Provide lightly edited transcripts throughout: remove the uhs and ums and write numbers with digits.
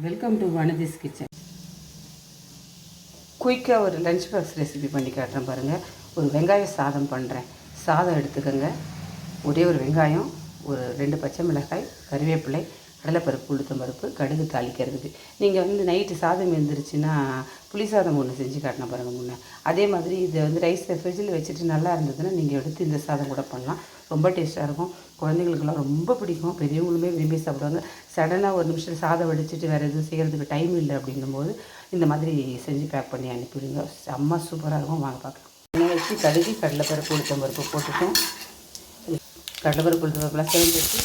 Welcome to வனதிஸ் kitchen. குயிக்காக ஒரு lunch box recipe பண்ணி காட்டுறேன் பாருங்கள். ஒரு வெங்காய சாதம் பண்ணுறேன். சாதம் எடுத்துக்கோங்க. ஒரே ஒரு வெங்காயம், ஒரு 2 பச்சை மிளகாய், கறிவேப்பிலை, கடலைப்பருப்பு, உளுத்தம் பருப்பு, கடுகு தாளிக்கிறதுக்கு. நீங்கள் நைட்டு சாதம் எழுந்திரிச்சின்னா புளி சாதம் ஒன்று செஞ்சு காட்டின பாருங்கள் முன்னே. அதே மாதிரி இதை ரைஸை ஃப்ரிட்ஜில் வச்சுட்டு நல்லா இருந்ததுன்னா நீங்கள் எடுத்து இந்த சாதம் கூட பண்ணலாம். ரொம்ப டேஸ்ட்டாக இருக்கும். குழந்தைங்களுக்கெல்லாம் ரொம்ப பிடிக்கும். பெரியவங்களுமே விரும்பி சாப்பிடுவாங்க. சடனாக ஒரு நிமிஷம் சாதம் வடிச்சிட்டு வேறு எதுவும் செய்கிறதுக்கு டைம் இல்லை அப்படிங்கும்போது இந்த மாதிரி செஞ்சு பேக் பண்ணி அனுப்பிவிடுங்க. செம்ம சூப்பராக இருக்கும். வாங்க பார்க்கலாம். எண்ணெய் வச்சு கடுகு, கடலைப்பருப்பு, உளுத்தம் பருப்பு போட்டுட்டோம். கடலைப்பருப்பு, உளுத்தம் பருப்புலாம் சேர்ந்து வச்சு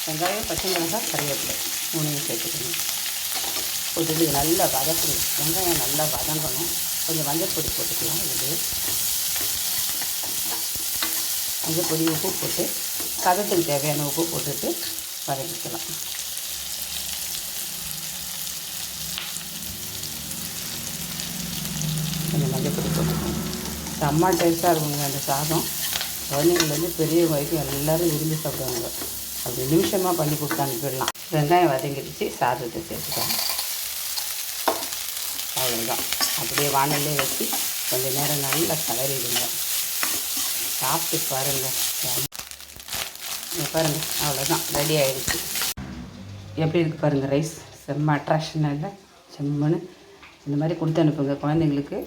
வெங்காயம், பச்சை மிளகாய், கறிவேப்பிலை 3 சேர்த்துக்கணும். போட்டுட்டு நல்லா வதக்கணும். வெங்காயம் நல்லா வதங்கணும். கொஞ்சம் மஞ்சள் பொடி போட்டுக்கலாம். இது மஞ்சள் பொடி, உப்பு போட்டு சாதத்துக்கு தேவையான உப்பு போட்டுட்டு வதக்கிக்கலாம். கொஞ்சம் மஞ்சள் பொடி போட்டுக்கணும். செம்ம டேஸ்ட்டாக இருக்குங்க அந்த சாதம். குழந்தைங்கள்லேருந்து பெரிய வரைக்கும் எல்லோரும் விரும்பி சாப்பிடுவாங்க. அப்படி நிமிஷமாக பண்ணி கொடுத்து அனுப்பிடலாம். வெங்காயம் வதங்கிடுச்சு, சாதத்தை சேர்த்துக்கலாம். அவ்வளோதான். அப்படியே வானல்லே வச்சு கொஞ்சம் நேரம் நல்லா கலரிடுங்க. சாப்பிட்டு பாருங்கள். பாருங்கள், அவ்வளோதான், ரெடி ஆகிடுச்சு. எப்படி இருக்குது பாருங்கள். ரைஸ் செம்ம அட்ராக்ஷனாக இல்லை? செம்மன்னு இந்த மாதிரி கொடுத்து அனுப்புங்க குழந்தைங்களுக்கு.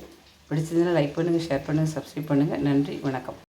பிடிச்சதுன்னா லைக் பண்ணுங்கள், ஷேர் பண்ணுங்கள், சப்ஸ்கிரைப் பண்ணுங்கள். நன்றி, வணக்கம்.